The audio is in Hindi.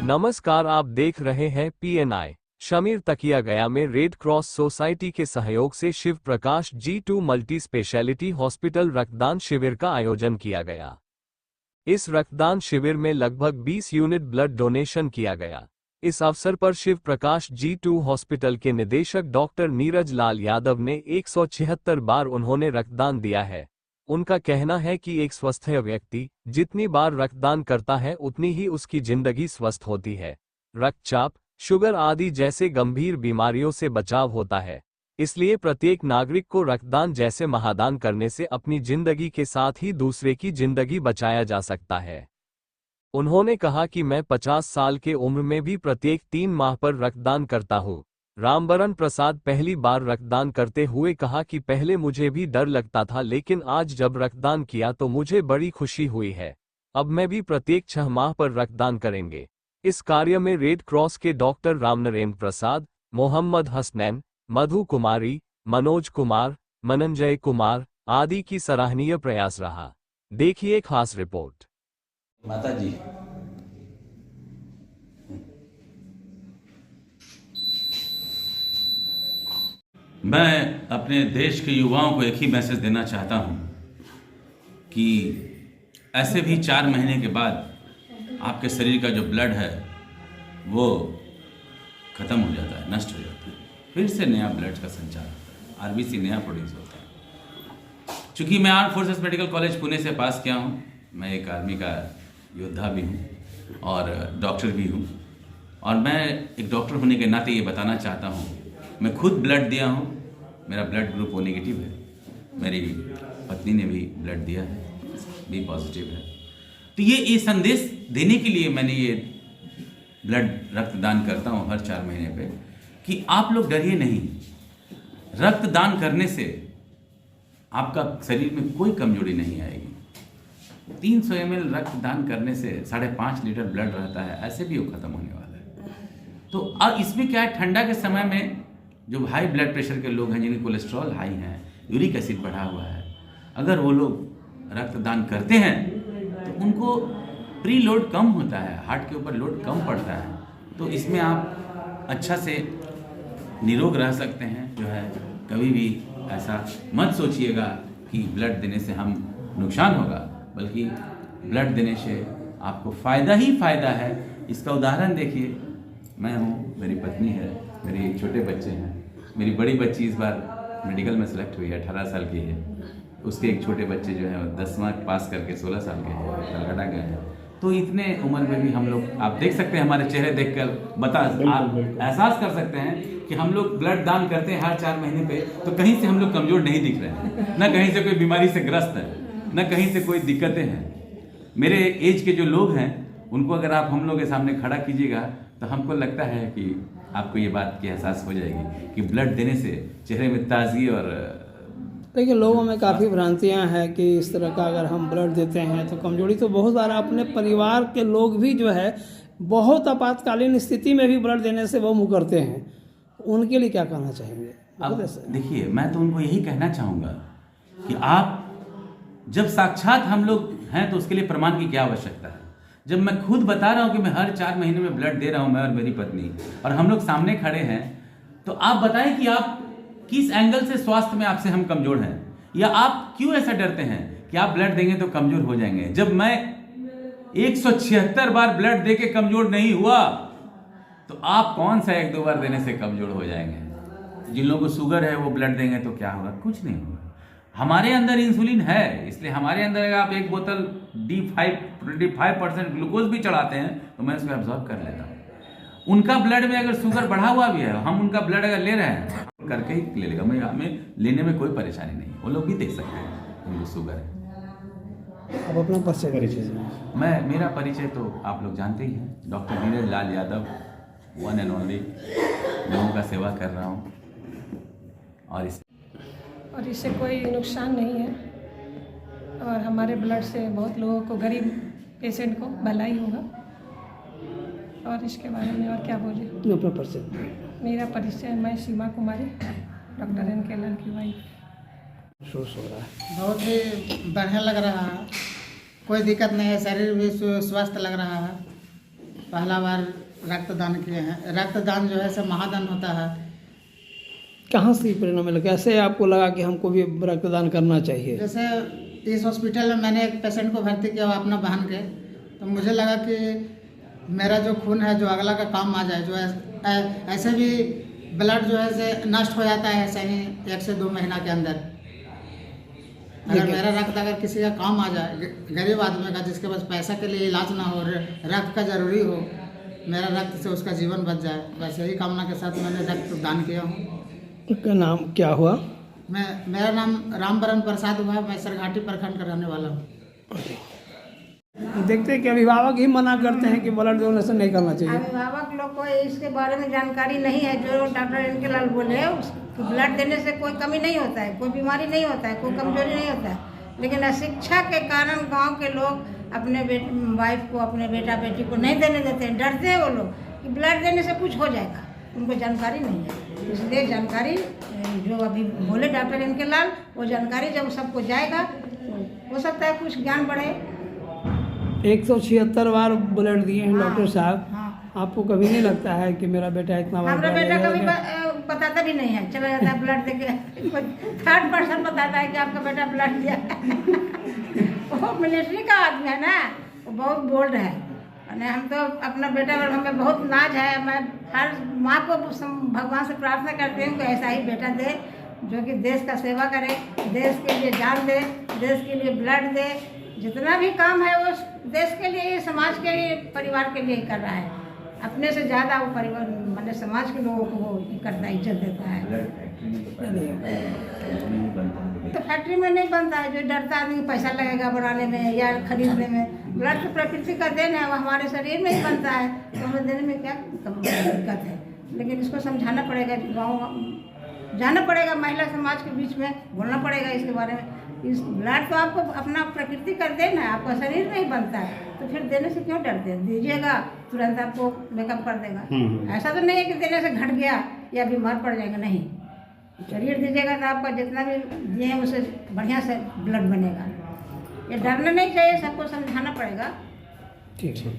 नमस्कार, आप देख रहे हैं PNI। शमीर तकिया गया में रेड क्रॉस सोसाइटी के सहयोग से Shiv Prakash G2 multi speciality hospital रक्तदान शिविर का आयोजन किया गया। इस रक्तदान शिविर में लगभग 20 यूनिट ब्लड डोनेशन किया गया। इस अवसर पर शिव प्रकाश G2 हॉस्पिटल के निदेशक डॉक्टर नीरज लाल यादव ने 176 बार उन्होंने रक्तदान दिया है। उनका कहना है कि एक स्वस्थ व्यक्ति जितनी बार रक्तदान करता है उतनी ही उसकी जिंदगी स्वस्थ होती है। रक्तचाप, शुगर आदि जैसे गंभीर बीमारियों से बचाव होता है। इसलिए प्रत्येक नागरिक को रक्तदान जैसे महादान करने से अपनी जिंदगी के साथ ही दूसरे की जिंदगी बचाया जा सकता है। उन्होंने कहा कि मैं 50 साल के उम्र में भी प्रत्येक 3 माह पर रक्तदान करता हूँ। रामबरन प्रसाद पहली बार रक्तदान करते हुए कहा कि पहले मुझे भी डर लगता था, लेकिन आज जब रक्तदान किया तो मुझे बड़ी खुशी हुई है। अब मैं भी प्रत्येक 6 माह पर रक्तदान करेंगे। इस कार्य में रेड क्रॉस के डॉक्टर रामनरेंद्र प्रसाद, मोहम्मद हसनैन, मधु कुमारी, मनोज कुमार, मनंजय कुमार आदि की सराहनीय प्रयास रहा। देखिए खास रिपोर्ट। माता जी, मैं अपने देश के युवाओं को एक ही मैसेज देना चाहता हूं कि ऐसे भी 4 महीने के बाद आपके शरीर का जो ब्लड है वो ख़त्म हो जाता है, नष्ट हो जाता है, फिर से नया ब्लड का संचार होता है, RBC नया प्रोड्यूस होता है। चूँकि मैं arm forces medical college Pune से पास किया हूँ, मैं एक आर्मी का योद्धा भी हूँ और डॉक्टर भी हूँ, और मैं एक डॉक्टर होने के नाते ये बताना चाहता हूँ, मैं खुद ब्लड दिया हूँ, मेरा ब्लड ग्रुप O नेगेटिव है, मेरी पत्नी ने भी ब्लड दिया है, B पॉजिटिव है। तो ये संदेश देने के लिए मैंने ये ब्लड रक्तदान करता हूँ हर 4 महीने पे कि आप लोग डरिए नहीं। रक्तदान करने से आपका शरीर में कोई कमजोरी नहीं आएगी। 300 ml रक्तदान करने से 5.5 लीटर ब्लड रहता है, ऐसे भी वो ख़त्म होने वाला है। तो अब इसमें क्या है, ठंडा के समय में जो हाई ब्लड प्रेशर के लोग हैं, जिनकी कोलेस्ट्रॉल हाई है, यूरिक एसिड बढ़ा हुआ है, अगर वो लोग रक्तदान करते हैं तो उनको प्री लोड कम होता है, हार्ट के ऊपर लोड कम पड़ता है। तो इसमें आप अच्छा से निरोग रह सकते हैं। जो है, कभी भी ऐसा मत सोचिएगा कि ब्लड देने से हम नुकसान होगा, बल्कि ब्लड देने से आपको फ़ायदा ही फ़ायदा है। इसका उदाहरण देखिए, मैं हूँ, मेरी पत्नी है, मेरे छोटे बच्चे हैं। मेरी बड़ी बच्ची इस बार मेडिकल में सेलेक्ट हुई है, 18 साल की है। उसके एक छोटे बच्चे जो हैं 10वां पास करके 16 साल के हैं, कलकत्ता गए हैं। तो इतने उम्र में भी हम लोग, आप देख सकते हैं हमारे चेहरे देखकर आप एहसास कर सकते हैं कि हम लोग ब्लड दान करते हैं हर 4 महीने पे, तो कहीं से हम लोग कमज़ोर नहीं दिख रहे हैं, ना कहीं से कोई बीमारी से ग्रस्त है, ना कहीं से कोई दिक्कतें हैं। मेरे एज के जो लोग हैं उनको अगर आप हम लोग के सामने खड़ा कीजिएगा तो हमको लगता है कि आपको ये बात की एहसास हो जाएगी कि ब्लड देने से चेहरे में ताजगी और देखिए, लोगों में काफ़ी भ्रांतियां हैं कि इस तरह का अगर हम ब्लड देते हैं तो कमजोरी। तो बहुत सारा अपने परिवार के लोग भी जो है बहुत आपातकालीन स्थिति में भी ब्लड देने से वो मुँह करते हैं, उनके लिए क्या कहना चाहेंगे? अब देखिए, मैं तो उनको यही कहना चाहूँगा कि आप जब साक्षात हम लोग हैं तो उसके लिए प्रमाण की क्या आवश्यकता है। जब मैं खुद बता रहा हूँ कि मैं हर 4 महीने में ब्लड दे रहा हूँ, मैं और मेरी पत्नी, और हम लोग सामने खड़े हैं, तो आप बताएं कि आप किस एंगल से स्वास्थ्य में आपसे हम कमजोर हैं, या आप क्यों ऐसा डरते हैं कि आप ब्लड देंगे तो कमजोर हो जाएंगे। जब मैं 176 बार ब्लड दे के कमजोर नहीं हुआ, तो आप कौन सा 1-2 बार देने से कमजोर हो जाएंगे। जिन लोगों को शुगर है वो ब्लड देंगे तो क्या होगा? कुछ नहीं होगा। हमारे अंदर इंसुलिन है, इसलिए हमारे अंदर अगर आप एक बोतल D5 ग्लूकोज भी चढ़ाते हैं तो मैं उसको एब्जॉर्ब कर लेता हूँ। उनका ब्लड में अगर शुगर बढ़ा हुआ भी है, हम उनका ब्लड अगर ले रहे हैं करके ही ले लेगा, हमें लेने में कोई परेशानी नहीं, वो लोग भी दे सकते हैं उनको शुगर है। अब अपना परिचय मेरा परिचय तो आप लोग जानते ही हैं, doctor Neeraj Lal Yadav, 1 and only, लोगों का सेवा कर रहा हूँ, और इससे कोई नुकसान नहीं है, और हमारे ब्लड से बहुत लोगों को, गरीब पेशेंट को भलाई होगा। और इसके बारे में और क्या बोले? अपना परिचय। मेरा परिचय, मैं सीमा कुमारी, डॉक्टर एन के लाल की वाइफ। महसूस हो रहा है? बहुत ही बढ़िया लग रहा है, कोई दिक्कत नहीं है, शरीर भी स्वस्थ लग रहा है। पहला बार रक्तदान किए हैं। रक्तदान जो है सो महादान होता है। कहाँ से प्रेरणा मिला, कैसे आपको लगा कि हमको भी रक्तदान करना चाहिए? जैसे इस हॉस्पिटल में मैंने एक पेशेंट को भर्ती किया अपना बहन के, तो मुझे लगा कि मेरा जो खून है जो अगला का काम आ जाए। जो ऐसे भी ब्लड जो है से नष्ट हो जाता है ऐसे ही 1 से 2 महीना के अंदर। अगर मेरा रक्त अगर किसी का काम आ जाए, गरीब आदमी का जिसके पास पैसा के लिए इलाज ना हो, रक्त का जरूरी हो, मेरा रक्त से उसका जीवन बच जाए, बस यही कामना के साथ मैंने रक्त दान किया हूँ। का नाम क्या हुआ? मेरा नाम रामबरन प्रसाद हुआ। मैं सरघाटी प्रखंड का रहने वाला हूँ। देखते हैं कि अभिभावक ही मना करते हैं कि ब्लड डोनेशन नहीं करना चाहिए। अभिभावक लोग को इसके बारे में जानकारी नहीं है। जो डॉक्टर इनके लाल बोले ब्लड देने से कोई कमी नहीं होता है, कोई बीमारी नहीं होता है, कोई कमजोरी नहीं होता है। लेकिन अशिक्षा के कारण गांव के लोग अपने वाइफ को, अपने बेटा बेटी को नहीं देने देते हैं। डरते हैं वो लोग कि ब्लड देने से कुछ हो जाएगा, उनको जानकारी नहीं है। इसलिए जानकारी जो अभी बोले डॉक्टर इनके लाल, वो जानकारी जब सबको जाएगा तो हो सकता है कुछ ज्ञान बढ़े। 176 बार ब्लड दिए हैं डॉक्टर साहब। हाँ। आपको कभी नहीं लगता है कि मेरा बेटा इतना बार हमारा ब्लड बेटा दिया कभी है? बताता भी नहीं है, चला जाता है ब्लड देके। 3rd पर्सन बताता है कि आपका बेटा ब्लड दिया। वो मिलिट्री का आदमी है ना, वो बहुत बोल्ड है। और हम तो अपना बेटा पर हमें बहुत नाज है। मैं हर माँ को भगवान से प्रार्थना करती हूँ कि ऐसा ही बेटा दे जो कि देश का सेवा करे, देश के लिए जान दे, देश के लिए ब्लड दे। जितना भी काम है वो देश के लिए, समाज के लिए, परिवार के लिए ही कर रहा है। अपने से ज़्यादा वो परिवार मतलब समाज के लोगों को वो करता है, इज्जत देता है। तो फैक्ट्री में नहीं बनता है। जो डरता आदमी पैसा लगेगा बनाने में या खरीदने में। ब्लड तो प्रकृति का देन है, वो हमारे शरीर में ही बनता है, तो हमें देने में क्या दिक्कत है। लेकिन इसको समझाना पड़ेगा, गाँव जाना पड़ेगा, महिला समाज के बीच में बोलना पड़ेगा इसके बारे में। इस ब्लड तो आपको अपना प्रकृति का देना है, आपका शरीर में ही बनता है, तो फिर देने से क्यों डरते हैं? दीजिएगा, तुरंत आपको मेकअप कर देगा। ऐसा तो नहीं है कि देने से घट गया या बीमार पड़ जाएगा, नहीं। शरीर दीजिएगा तो आपका जितना भी दिए हैं उसे बढ़िया से ब्लड बनेगा। ये डरना नहीं चाहिए, सबको समझाना पड़ेगा। ठीक है।